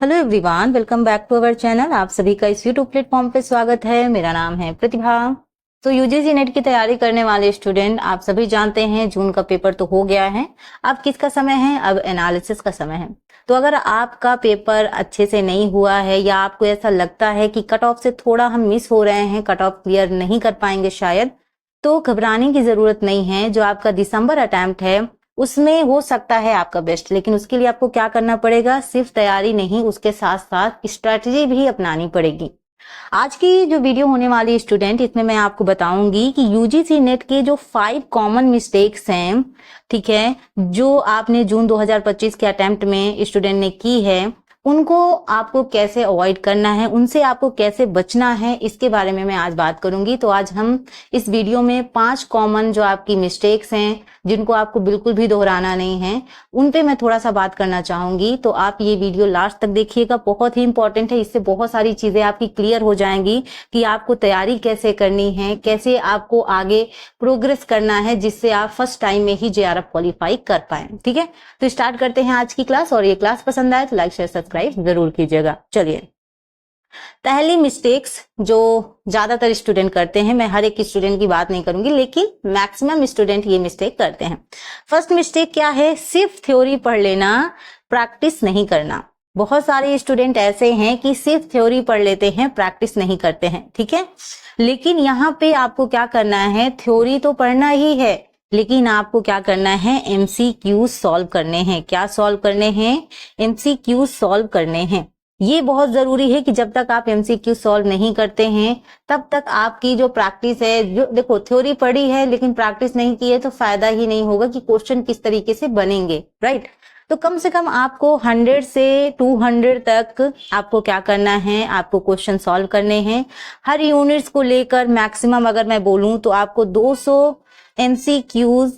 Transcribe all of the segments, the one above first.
Hello everyone, welcome back to our channel. आप सभी का इस यूट्यूब प्लेटफॉर्म पे स्वागत है। मेरा नाम है प्रतिभा। तो यूजीसी नेट की तैयारी करने वाले स्टूडेंट, आप सभी जानते हैं जून का पेपर तो हो गया है। अब किसका समय है? अब एनालिसिस का समय है। तो अगर आपका पेपर अच्छे से नहीं हुआ है या आपको ऐसा लगता है कि कट ऑफ से थोड़ा हम मिस हो रहे हैं, कट ऑफ क्लियर नहीं कर पाएंगे शायद, तो घबराने की जरूरत नहीं है। जो आपका दिसंबर अटेम्प्ट है उसमें हो सकता है आपका बेस्ट, लेकिन उसके लिए आपको क्या करना पड़ेगा? सिर्फ तैयारी नहीं, उसके साथ साथ स्ट्रेटजी भी अपनानी पड़ेगी। आज की जो वीडियो होने वाली स्टूडेंट, इसमें मैं आपको बताऊंगी कि यूजीसी नेट के जो 5 कॉमन मिस्टेक्स हैं, ठीक है, जो आपने जून 2025 के अटेम्प्ट में स्टूडेंट ने की है, उनको आपको कैसे अवॉइड करना है, उनसे आपको कैसे बचना है, इसके बारे में मैं आज बात करूंगी। तो आज हम इस वीडियो में 5 कॉमन जो आपकी मिस्टेक्स हैं, जिनको आपको बिल्कुल भी दोहराना नहीं है, उन पे मैं थोड़ा सा बात करना चाहूंगी। तो आप ये वीडियो लास्ट तक देखिएगा, बहुत ही इंपॉर्टेंट है। इससे बहुत सारी चीजें आपकी क्लियर हो जाएंगी कि आपको तैयारी कैसे करनी है, कैसे आपको आगे प्रोग्रेस करना है, जिससे आप फर्स्ट टाइम में ही जेआरएफ क्वालिफाई कर पाए। ठीक है, तो स्टार्ट करते हैं आज की क्लास। और ये क्लास पसंद आए तो लाइक शेयर सब्सक्राइब जरूर कीजिएगा। चलिए, पहली मिस्टेक्स जो ज्यादातर स्टूडेंट करते हैं, मैं हर एक स्टूडेंट की बात नहीं करूंगी, लेकिन मैक्सिमम स्टूडेंट ये मिस्टेक करते हैं। फर्स्ट मिस्टेक क्या है? सिर्फ थ्योरी पढ़ लेना, प्रैक्टिस नहीं करना। बहुत सारे स्टूडेंट ऐसे हैं कि सिर्फ थ्योरी पढ़ लेते हैं, प्रैक्टिस नहीं करते हैं। ठीक है, लेकिन यहाँ पे आपको क्या करना है? थ्योरी तो पढ़ना ही है, लेकिन आपको क्या करना है? एमसीक्यू सॉल्व करने हैं। क्या सॉल्व करने हैं? एमसीक्यू सॉल्व करने हैं। ये बहुत जरूरी है कि जब तक आप एमसीक्यू सॉल्व नहीं करते हैं, तब तक आपकी जो प्रैक्टिस है, जो देखो थ्योरी पढ़ी है लेकिन प्रैक्टिस नहीं की है, तो फायदा ही नहीं होगा कि क्वेश्चन किस तरीके से बनेंगे, राइट। तो कम से कम आपको 100 से 200 तक आपको क्या करना है? आपको क्वेश्चन सॉल्व करने हैं। हर यूनिट्स को लेकर मैक्सिमम अगर मैं बोलूं तो आपको 200 एमसीक्यूज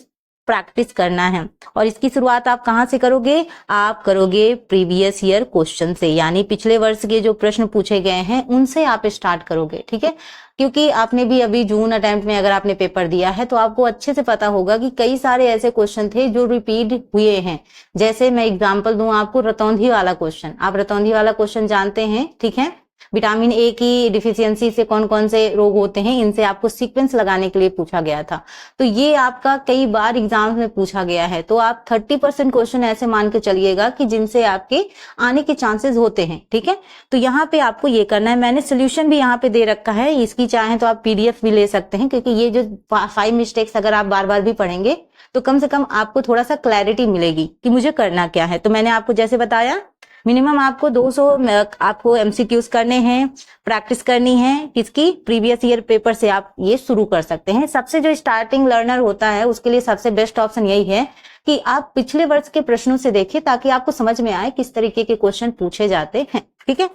प्रैक्टिस करना है। और इसकी शुरुआत आप कहां से करोगे? आप करोगे प्रीवियस ईयर क्वेश्चन से, यानी पिछले वर्ष के जो प्रश्न पूछे गए हैं उनसे आप स्टार्ट करोगे। ठीक है, क्योंकि आपने भी अभी जून अटेम्प्ट में अगर आपने पेपर दिया है तो आपको अच्छे से पता होगा कि कई सारे ऐसे क्वेश्चन थे जो रिपीट हुए हैं। जैसे मैं एग्जांपल दूं आपको, रतौंधी वाला क्वेश्चन। आप रतौंधी वाला क्वेश्चन जानते हैं, ठीक है। विटामिन ए की डिफिशियंसी से कौन कौन से रोग होते हैं, इनसे आपको सीक्वेंस लगाने के लिए पूछा गया था। तो ये आपका कई बार एग्जाम में पूछा गया है। तो आप 30% क्वेश्चन ऐसे मान के चलिएगा कि जिनसे आपके आने के चांसेस होते हैं। ठीक है, तो यहाँ पे आपको ये करना है। मैंने सोल्यूशन भी यहाँ पे दे रखा है, इसकी चाहे तो आप पीडीएफ भी ले सकते हैं, क्योंकि ये जो 5 मिस्टेक्स अगर आप बार बार भी पढ़ेंगे तो कम से कम आपको थोड़ा सा क्लैरिटी मिलेगी कि मुझे करना क्या है। तो मैंने आपको जैसे बताया, मिनिमम आपको 200 आपको एमसीक्यूज करने हैं, प्रैक्टिस करनी है। किसकी? प्रीवियस ईयर पेपर से आप ये शुरू कर सकते हैं। सबसे जो स्टार्टिंग लर्नर होता है उसके लिए सबसे बेस्ट ऑप्शन यही है कि आप पिछले वर्ष के प्रश्नों से देखें, ताकि आपको समझ में आए किस तरीके के क्वेश्चन पूछे जाते हैं। ठीक है,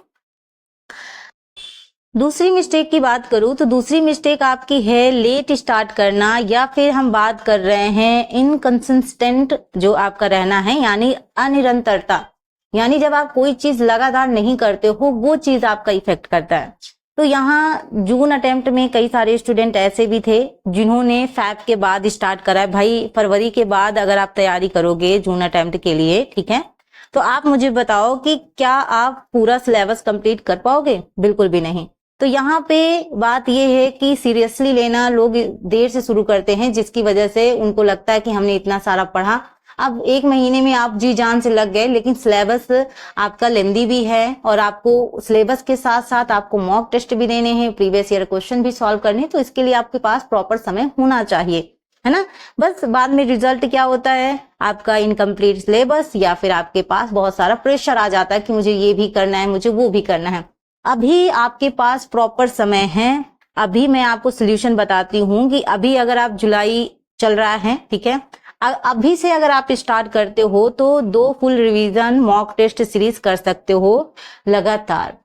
दूसरी मिस्टेक की बात करूं तो दूसरी मिस्टेक आपकी है लेट स्टार्ट करना, या फिर हम बात कर रहे हैं इनकंसिस्टेंट जो आपका रहना है, यानी अनिरंतरता। यानी जब आप कोई चीज लगातार नहीं करते हो, वो चीज आपका इफेक्ट करता है। तो यहाँ जून अटेम्प्ट में कई सारे स्टूडेंट ऐसे भी थे जिन्होंने फैब के बाद स्टार्ट करा है। भाई, फरवरी के बाद अगर आप तैयारी करोगे जून अटेम्प्ट के लिए, ठीक है, तो आप मुझे बताओ कि क्या आप पूरा सिलेबस कंप्लीट कर पाओगे? बिल्कुल भी नहीं। तो यहाँ पे बात ये है कि सीरियसली लेना लोग देर से शुरू करते हैं, जिसकी वजह से उनको लगता है कि हमने इतना सारा पढ़ा, अब 1 महीने में आप जी जान से लग गए। लेकिन सिलेबस आपका लेंदी भी है, और आपको सिलेबस के साथ साथ आपको मॉक टेस्ट भी देने हैं, प्रीवियस ईयर क्वेश्चन भी सॉल्व करने हैं। तो इसके लिए आपके पास प्रॉपर समय होना चाहिए, है ना। बस बाद में रिजल्ट क्या होता है? आपका इनकम्प्लीट सिलेबस, या फिर आपके पास बहुत सारा प्रेशर आ जाता है कि मुझे ये भी करना है, मुझे वो भी करना है। अभी आपके पास प्रॉपर समय है। अभी मैं आपको सोल्यूशन बताती हूँ कि अभी अगर आप जुलाई चल रहा है, ठीक है, अभी से अगर आप स्टार्ट करते हो तो 2 full revision mock test series कर सकते हो लगातार।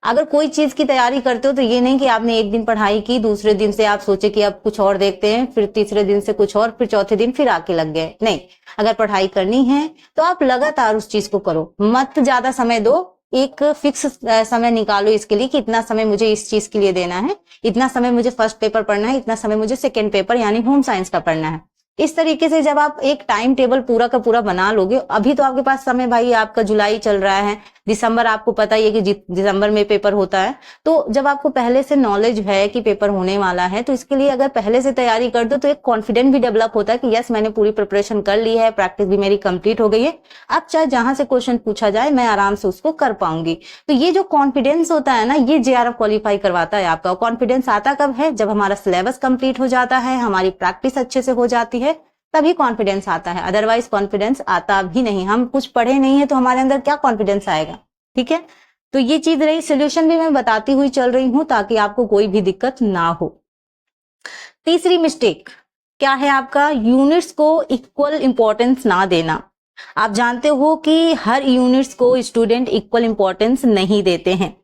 अगर कोई चीज की तैयारी करते हो तो ये नहीं कि आपने एक दिन पढ़ाई की, दूसरे दिन से आप सोचे कि अब कुछ और देखते हैं, फिर तीसरे दिन से कुछ और, फिर चौथे दिन फिर आके लग गए। नहीं, अगर पढ़ाई करनी है तो आप लगातार उस चीज को करो, मत ज्यादा समय दो। एक फिक्स समय निकालो इसके लिए कि इतना समय मुझे इस चीज के लिए देना है, इतना समय मुझे फर्स्ट पेपर पढ़ना है, इतना समय मुझे सेकेंड पेपर यानी होम साइंस का पढ़ना है। इस तरीके से जब आप एक टाइम टेबल पूरा का पूरा बना लोगे, अभी तो आपके पास समय भाई, आपका जुलाई चल रहा है, दिसंबर आपको पता ही है कि दिसंबर में पेपर होता है। तो जब आपको पहले से नॉलेज है कि पेपर होने वाला है, तो इसके लिए अगर पहले से तैयारी कर दो तो एक कॉन्फिडेंस भी डेवलप होता है कि यस मैंने पूरी प्रिपरेशन कर ली है, प्रैक्टिस भी मेरी कंप्लीट हो गई है, अब चाहे जहां से क्वेश्चन पूछा जाए मैं आराम से उसको कर पाऊंगी। तो ये जो कॉन्फिडेंस होता है ना, ये जेआरएफ क्वालिफाई करवाता है आपका। कॉन्फिडेंस आता कब है? जब हमारा सिलेबस कंप्लीट हो जाता है, हमारी प्रैक्टिस अच्छे से हो जाती है, तभी कॉन्फिडेंस आता है। अदरवाइज कॉन्फिडेंस आता भी नहीं। हम कुछ पढ़े नहीं है तो हमारे अंदर क्या कॉन्फिडेंस आएगा? ठीक है, तो ये चीज रही। सोल्यूशन भी मैं बताती हुई चल रही हूं ताकि आपको कोई भी दिक्कत ना हो। तीसरी मिस्टेक क्या है आपका? यूनिट्स को इक्वल इंपॉर्टेंस ना देना। आप जानते हो कि हर यूनिट्स को स्टूडेंट इक्वल इंपॉर्टेंस नहीं देते हैं।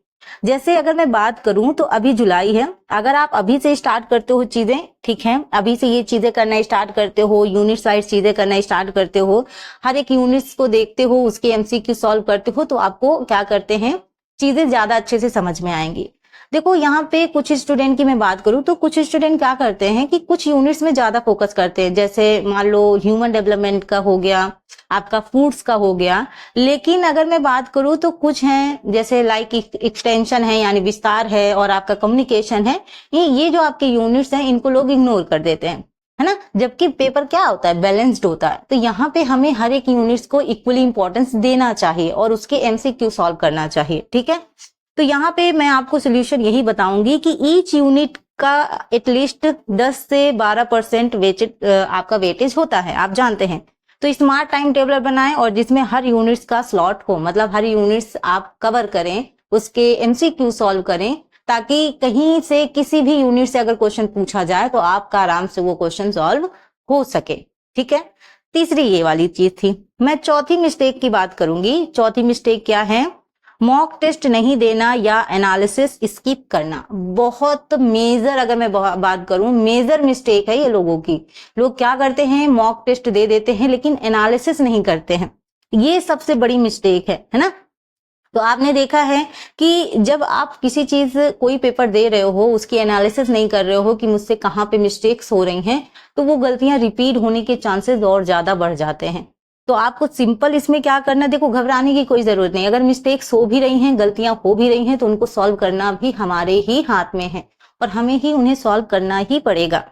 जैसे अगर मैं बात करूं तो अभी जुलाई है, अगर आप अभी से स्टार्ट करते हो चीजें, ठीक है, अभी से ये चीजें करना स्टार्ट करते हो, यूनिट वाइज चीजें करना स्टार्ट करते हो, हर एक यूनिट्स को देखते हो, उसके एमसीक्यू सॉल्व करते हो, तो आपको क्या करते हैं, चीजें ज्यादा अच्छे से समझ में आएंगी। देखो यहाँ पे कुछ स्टूडेंट की मैं बात करूं तो कुछ स्टूडेंट क्या करते हैं कि कुछ यूनिट्स में ज्यादा फोकस करते हैं, जैसे मान लो ह्यूमन डेवलपमेंट का हो गया, आपका फूड्स का हो गया। लेकिन अगर मैं बात करूं तो कुछ हैं जैसे लाइक एक्सटेंशन है यानी विस्तार है, और आपका कम्युनिकेशन है, ये जो आपके यूनिट्स हैं इनको लोग इग्नोर कर देते हैं, है ना। जबकि पेपर क्या होता है? बैलेंस्ड होता है। तो यहाँ पे हमें हर एक यूनिट्स को इक्वली इंपॉर्टेंस देना चाहिए और उसके एमसीक्यू सॉल्व करना चाहिए, ठीक है। तो यहाँ पे मैं आपको सोल्यूशन यही बताऊंगी कि ईच यूनिट का एटलीस्ट 10 से 12% वेटेज आपका वेटेज होता है, आप जानते हैं। तो स्मार्ट टाइम टेबल बनाएं और जिसमें हर यूनिट्स का स्लॉट हो, मतलब हर यूनिट्स आप कवर करें, उसके एमसीक्यू सॉल्व करें, ताकि कहीं से किसी भी यूनिट से अगर क्वेश्चन पूछा जाए तो आपका आराम से वो क्वेश्चन सॉल्व हो सके, ठीक है। तीसरी ये वाली चीज थी। मैं चौथी मिस्टेक की बात करूंगी। चौथी मिस्टेक क्या है? मॉक टेस्ट नहीं देना या एनालिसिस स्किप करना। बहुत मेजर, अगर मैं बात करूं, मेजर मिस्टेक है ये लोगों की। लोग क्या करते हैं? मॉक टेस्ट दे देते हैं लेकिन एनालिसिस नहीं करते हैं। ये सबसे बड़ी मिस्टेक है ना। तो आपने देखा है कि जब आप किसी चीज, कोई पेपर दे रहे हो, उसकी एनालिसिस नहीं कर रहे हो कि मुझसे कहाँ पे मिस्टेक्स हो रही हैं, तो वो गलतियां रिपीट होने के चांसेस और ज्यादा बढ़ जाते हैं। तो आपको सिंपल इसमें क्या करना, देखो घबराने की कोई जरूरत नहीं। अगर मिस्टेक्स हो भी रही हैं, गलतियां हो भी रही हैं, तो उनको सॉल्व करना भी हमारे ही हाथ में है और हमें ही उन्हें सॉल्व करना ही पड़ेगा।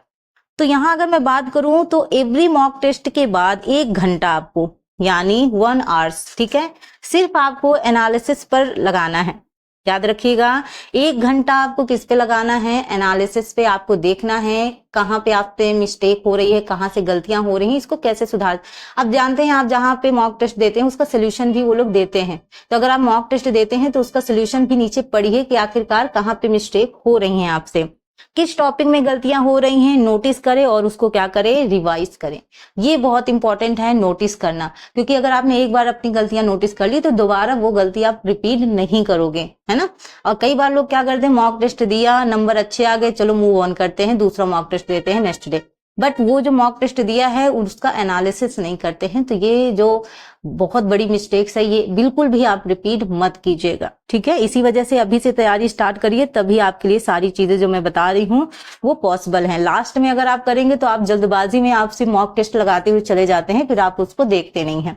तो यहाँ अगर मैं बात करूं तो एवरी मॉक टेस्ट के बाद 1 घंटा आपको, यानी 1 आवर्स, ठीक है, सिर्फ आपको एनालिसिस पर लगाना है। याद रखिएगा, 1 घंटा आपको किस पे लगाना है? एनालिसिस पे। आपको देखना है कहाँ पे आप पे मिस्टेक हो रही है, कहाँ से गलतियां हो रही हैं, इसको कैसे सुधार। अब जानते हैं आप जहां पे मॉक टेस्ट देते हैं उसका सोल्यूशन भी वो लोग देते हैं। तो अगर आप मॉक टेस्ट देते हैं तो उसका सोल्यूशन भी नीचे पढ़िए कि आखिरकार कहाँ पे मिस्टेक हो रही है आपसे, किस टॉपिक में गलतियां हो रही हैं, नोटिस करें और उसको क्या करें? रिवाइज करें। ये बहुत इंपॉर्टेंट है नोटिस करना, क्योंकि अगर आपने एक बार अपनी गलतियां नोटिस कर ली तो दोबारा वो गलती आप रिपीट नहीं करोगे, है ना। और कई बार लोग क्या करते हैं, मॉक टेस्ट दिया, नंबर अच्छे आ गए, चलो मूव ऑन करते हैं, दूसरा मॉक टेस्ट देते हैं नेक्स्ट डे, बट वो जो मॉक टेस्ट दिया है उसका एनालिसिस नहीं करते हैं। तो ये जो बहुत बड़ी मिस्टेक्स है, ये बिल्कुल भी आप रिपीट मत कीजिएगा, ठीक है। इसी वजह से अभी से तैयारी स्टार्ट करिए, तभी आपके लिए सारी चीजें जो मैं बता रही हूँ वो पॉसिबल है। लास्ट में अगर आप करेंगे तो आप जल्दबाजी में आपसे मॉक टेस्ट लगाते हुए चले जाते हैं, फिर आप उसको देखते नहीं हैं।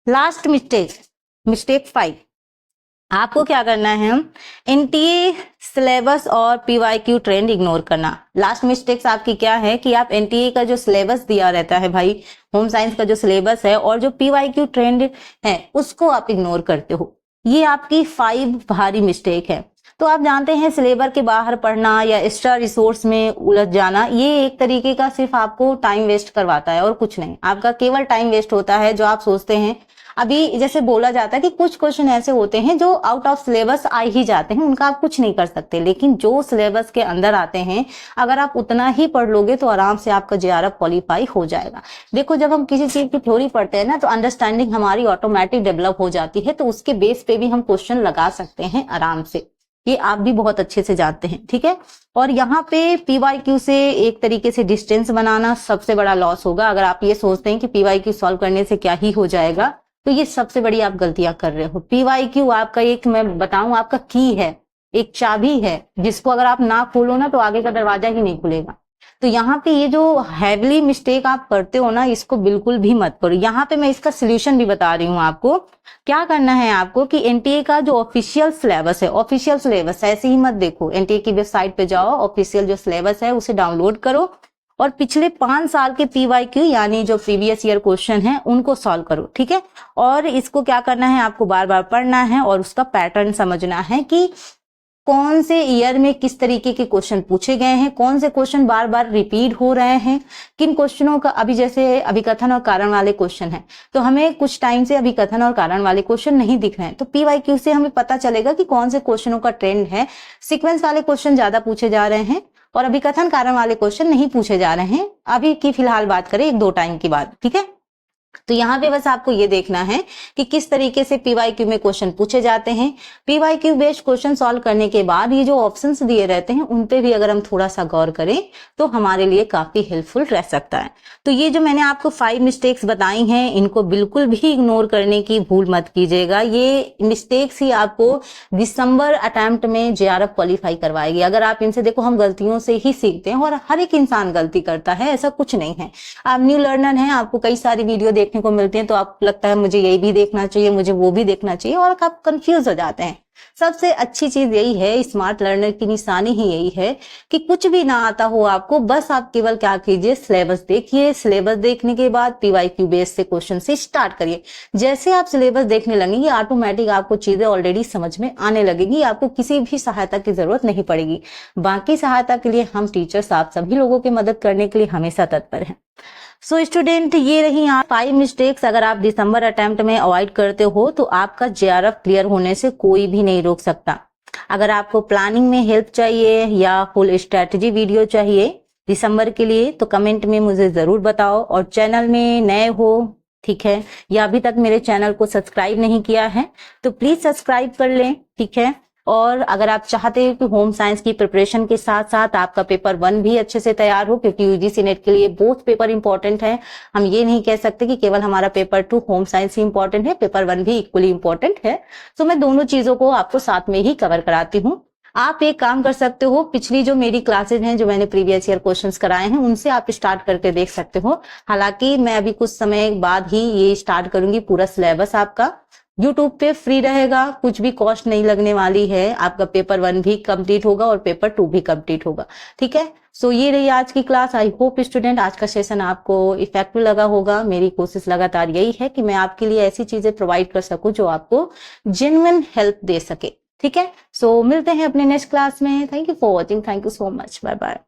लास्ट मिस्टेक, मिस्टेक 5, आपको क्या करना है? एनटीए सिलेबस और पीवाईक्यू ट्रेंड इग्नोर करना। लास्ट मिस्टेक्स आपकी क्या है कि आप एनटीए का जो सिलेबस दिया रहता है भाई, होम साइंस का जो सिलेबस है, और जो पीवाईक्यू ट्रेंड है उसको आप इग्नोर करते हो। ये आपकी 5 भारी मिस्टेक है। तो आप जानते हैं सिलेबस के बाहर पढ़ना या एक्स्ट्रा रिसोर्स में उलझ जाना, ये एक तरीके का सिर्फ आपको टाइम वेस्ट करवाता है और कुछ नहीं। आपका केवल टाइम वेस्ट होता है। जो आप सोचते हैं, अभी जैसे बोला जाता है कि कुछ क्वेश्चन ऐसे होते हैं जो आउट ऑफ सिलेबस आ ही जाते हैं, उनका आप कुछ नहीं कर सकते, लेकिन जो सिलेबस के अंदर आते हैं अगर आप उतना ही पढ़ लोगे तो आराम से आपका जेआरएफ क्वालिफाई हो जाएगा। देखो जब हम किसी चीज की थ्योरी पढ़ते हैं ना, तो अंडरस्टैंडिंग हमारी ऑटोमेटिक डेवलप हो जाती है, तो उसके बेस पे भी हम क्वेश्चन लगा सकते हैं आराम से। ये आप भी बहुत अच्छे से जानते हैं, ठीक है। और यहाँ पे पीवाईक्यू से एक तरीके से डिस्टेंस बनाना सबसे बड़ा लॉस होगा। अगर आप ये सोचते हैं कि पीवाईक्यू सॉल्व करने से क्या ही हो जाएगा, तो ये सबसे बड़ी आप गलतियां कर रहे हो। पीवाईक्यू आपका एक, मैं बताऊं, आपका की है, एक चाबी है, जिसको अगर आप ना खोलो ना तो आगे का दरवाजा ही नहीं खुलेगा। तो यहाँ पे ये जो हैवली मिस्टेक आप करते हो ना, इसको बिल्कुल भी मत करो। यहाँ पे मैं इसका सोल्यूशन भी बता रही हूँ आपको। क्या करना है आपको कि एनटीए का जो ऑफिशियल सिलेबस है, ऑफिशियल सिलेबस ऐसे ही मत देखो, एनटीए की वेबसाइट पे जाओ, ऑफिशियल जो सिलेबस है उसे डाउनलोड करो और पिछले 5 साल के पीवाईक्यू यानी जो प्रीवियस ईयर क्वेश्चन है उनको सॉल्व करो, ठीक है। और इसको क्या करना है, आपको बार बार पढ़ना है और उसका पैटर्न समझना है कि कौन से ईयर में किस तरीके के क्वेश्चन पूछे गए हैं, कौन से क्वेश्चन बार बार रिपीट हो रहे हैं, किन क्वेश्चनों का, अभी जैसे अभिकथन और कारण वाले क्वेश्चन हैं तो हमें कुछ टाइम से अभिकथन और कारण वाले क्वेश्चन नहीं दिख रहे हैं, तो पीवाईक्यू से हमें पता चलेगा कि कौन से क्वेश्चनों का ट्रेंड है। सीक्वेंस वाले क्वेश्चन ज्यादा पूछे जा रहे हैं और अभिकथन कारण वाले क्वेश्चन नहीं पूछे जा रहे हैं, अभी की फिलहाल बात करें 1-2 टाइम की बात, ठीक है। तो यहाँ पे बस आपको ये देखना है कि किस तरीके से पीवाईक्यू में क्वेश्चन पूछे जाते हैं। पीवाईक्यू बेस्ड क्वेश्चन सॉल्व करने के बाद ये जो ऑप्शंस दिए रहते हैं उन पे भी अगर हम थोड़ा सा गौर करें तो हमारे लिए काफी हेल्पफुल रह सकता है। तो ये जो मैंने आपको 5 मिस्टेक्स बताई हैं इनको बिल्कुल भी इग्नोर करने की भूल मत कीजिएगा। ये मिस्टेक्स ही आपको दिसंबर अटेम्प्ट में जेआरएफ क्वालिफाई करवाएगी। अगर आप इनसे देखो, हम गलतियों से ही सीखते हैं और हर एक इंसान गलती करता है, ऐसा कुछ नहीं है। आप न्यू लर्नर हैं, आपको कई सारी वीडियो देखने को मिलती है तो आपको लगता है मुझे यही भी देखना चाहिए, मुझे वो भी देखना चाहिए और आप कंफ्यूज हो जाते हैं। सबसे अच्छी चीज यही है, स्मार्ट लर्नर की निशानी ही यही है कि कुछ भी ना आता हो आपको, बस आप केवल क्या कीजिए, सिलेबस देखिए। सिलेबस देखने के बाद पीवाईक्यू बेस से क्वेश्चन से स्टार्ट करिए। जैसे आप सिलेबस देखने लगेंगे ऑटोमेटिक आपको चीजें ऑलरेडी समझ में आने लगेगी, आपको किसी भी सहायता की जरूरत नहीं पड़ेगी। बाकी सहायता के लिए हम टीचर्स आप सभी लोगों की मदद करने के लिए हमेशा तत्पर हैं। सो स्टूडेंट, ये रही आप 5 मिस्टेक्स। अगर आप दिसंबर अटेम्प्ट में अवॉइड करते हो तो आपका जेआरएफ क्लियर होने से कोई भी नहीं रोक सकता। अगर आपको प्लानिंग में हेल्प चाहिए या फुल स्ट्रेटजी वीडियो चाहिए दिसंबर के लिए तो कमेंट में मुझे जरूर बताओ। और चैनल में नए हो, ठीक है, या अभी तक मेरे चैनल को सब्सक्राइब नहीं किया है तो प्लीज सब्सक्राइब कर लें, ठीक है। और अगर आप चाहते हैं कि होम साइंस की प्रिपरेशन के साथ साथ आपका पेपर 1 भी अच्छे से तैयार हो, क्योंकि यूजीसी नेट के लिए बोथ पेपर इंपॉर्टेंट है, हम ये नहीं कह सकते कि केवल हमारा पेपर 2 होम साइंस ही इंपॉर्टेंट है, पेपर 1 भी इक्वली इंपॉर्टेंट है। तो मैं दोनों चीजों को आपको साथ में ही कवर कराती हूँ। आप एक काम कर सकते हो, पिछली जो मेरी क्लासेज हैं जो मैंने प्रीवियस ईयर क्वेश्चंस कराए हैं उनसे आप स्टार्ट करके देख सकते हो। हालांकि मैं अभी कुछ समय बाद ही ये स्टार्ट करूंगी, पूरा सिलेबस आपका यूट्यूब पे फ्री रहेगा, कुछ भी कॉस्ट नहीं लगने वाली है। आपका पेपर 1 भी कंप्लीट होगा और पेपर 2 भी कंप्लीट होगा, ठीक है। सो ये रही आज की क्लास। आई होप स्टूडेंट आज का सेशन आपको इफेक्टिव लगा होगा। मेरी कोशिश लगातार यही है कि मैं आपके लिए ऐसी चीजें प्रोवाइड कर सकूं जो आपको जेन्युइन हेल्प दे सके, ठीक है। सो मिलते हैं अपने नेक्स्ट क्लास में। Thank you for watching, thank you so much, bye bye.